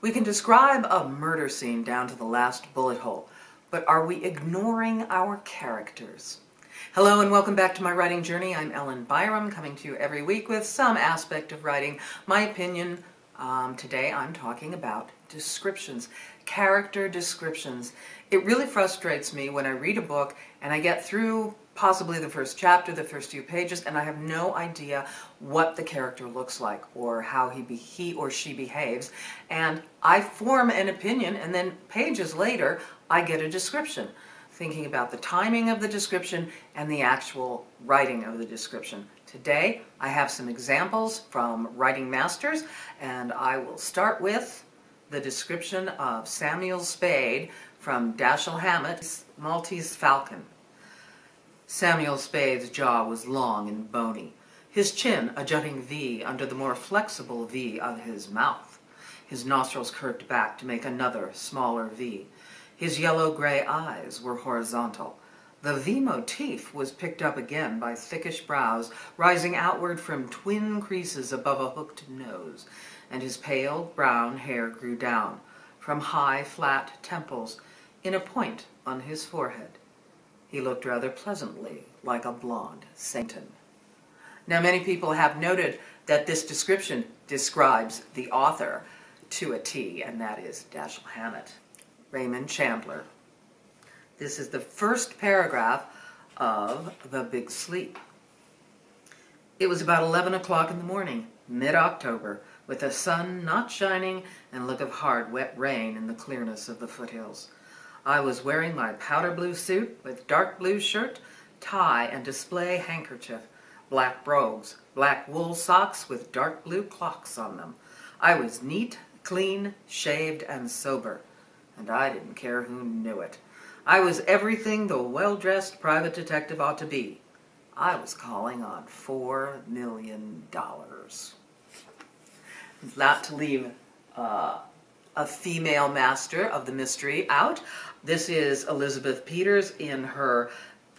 We can describe a murder scene down to the last bullet hole, but are we ignoring our characters? Hello and welcome back to my writing journey. I'm Byerrum, coming to you every week with some aspect of writing. My opinion, today I'm talking about descriptions, character descriptions. It really frustrates me when I read a book and I get through possibly the first chapter, the first few pages, and I have no idea what the character looks like or how he or she behaves. And I form an opinion, and then pages later, I get a description, thinking about the timing of the description and the actual writing of the description. Today, I have some examples from writing masters, and I will start with the description of Samuel Spade from Dashiell Hammett's Maltese Falcon. Samuel Spade's jaw was long and bony, his chin a jutting V under the more flexible V of his mouth. His nostrils curved back to make another, smaller V. His yellow-gray eyes were horizontal. The V motif was picked up again by thickish brows rising outward from twin creases above a hooked nose, and his pale brown hair grew down from high, flat temples in a point on his forehead. He looked rather pleasantly like a blonde Satan. Now, many people have noted that this description describes the author to a T, and that is Dashiell Hammett, Raymond Chandler. This is the first paragraph of The Big Sleep. It was about 11 o'clock in the morning, mid-October, with the sun not shining and a look of hard, wet rain in the clearness of the foothills. I was wearing my powder blue suit with dark blue shirt, tie, and display handkerchief, black brogues, black wool socks with dark blue clocks on them. I was neat, clean, shaved, and sober, and I didn't care who knew it. I was everything the well-dressed private detective ought to be. I was calling on $4 million. Not to leave a female master of the mystery out. This is Elizabeth Peters in her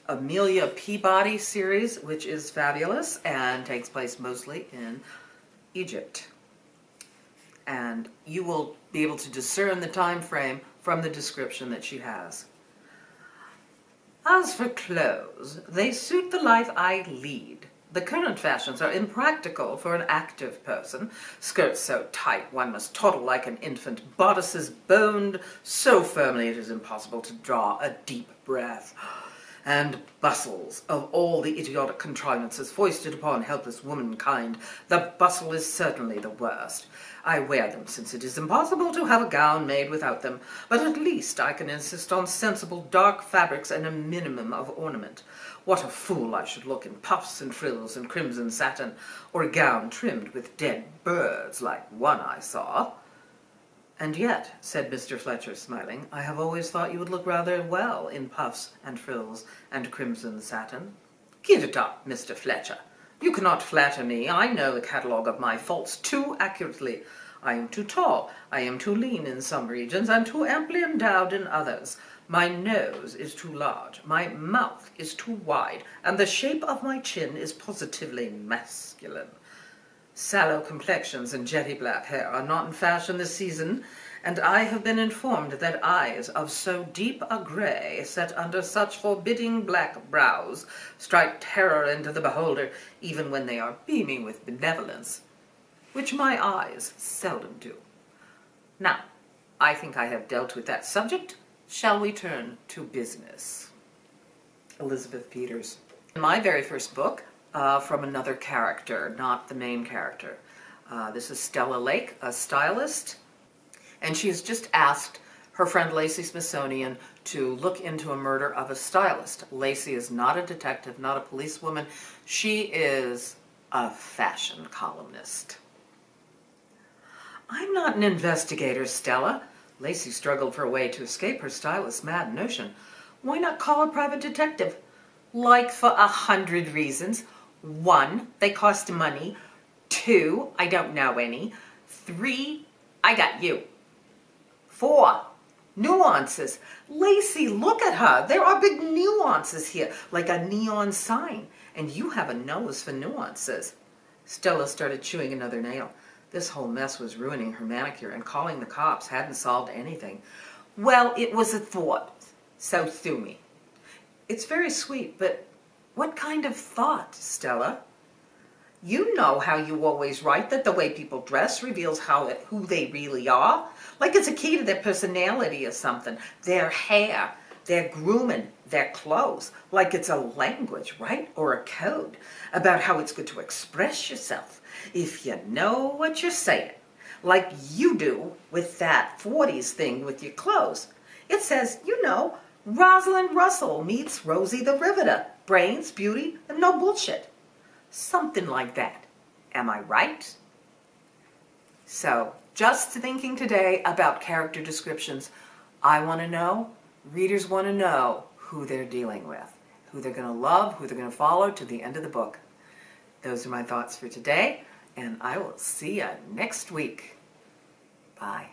Amelia Peabody series, which is fabulous and takes place mostly in Egypt. And you will be able to discern the time frame from the description that she has. As for clothes, they suit the life I lead. The current fashions are impractical for an active person. Skirts so tight one must toddle like an infant, bodices boned so firmly it is impossible to draw a deep breath, and bustles of all the idiotic contrivances foisted upon helpless womankind. The bustle is certainly the worst. I wear them since it is impossible to have a gown made without them, but at least I can insist on sensible dark fabrics and a minimum of ornament. What a fool I should look in puffs and frills and crimson satin, or a gown trimmed with dead birds like one I saw. And yet, said Mr. Fletcher, smiling, I have always thought you would look rather well in puffs and frills and crimson satin. Give it up, Mr. Fletcher. You cannot flatter me. I know the catalogue of my faults too accurately. I am too tall, I am too lean in some regions, and too amply endowed in others. My nose is too large, my mouth is too wide, and the shape of my chin is positively masculine. Sallow complexions and jetty black hair are not in fashion this season, and I have been informed that eyes of so deep a grey, set under such forbidding black brows, strike terror into the beholder even when they are beaming with benevolence, which my eyes seldom do. Now, I think I have dealt with that subject. Shall we turn to business? Elizabeth Peters. My very first book, from another character, not the main character. This is Stella Lake, a stylist, and she has just asked her friend Lacey Smithsonian to look into a murder of a stylist. Lacey is not a detective, not a policewoman. She is a fashion columnist. I'm not an investigator, Stella. Lacey struggled for a way to escape her stylist's mad notion. Why not call a private detective? Like for 100 reasons. 1, they cost money. 2, I don't know any. 3, I got you. 4, nuances. Lacey, look at her. There are big nuances here, like a neon sign. And you have a nose for nuances. Stella started chewing another nail. This whole mess was ruining her manicure, and calling the cops hadn't solved anything. Well, it was a thought, so sue me. It's very sweet, but what kind of thought, Stella? You know how you always write that the way people dress reveals who they really are. Like it's a key to their personality or something. Their hair, their grooming, their clothes. Like it's a language, right? Or a code about how it's good to express yourself if you know what you're saying. Like you do with that 40s thing with your clothes. It says, you know, Rosalind Russell meets Rosie the Riveter. Brains, beauty, and no bullshit. Something like that. Am I right? So, just thinking today about character descriptions, I want to know, readers want to know who they're dealing with, who they're going to love, who they're going to follow to the end of the book. Those are my thoughts for today, and I will see you next week. Bye.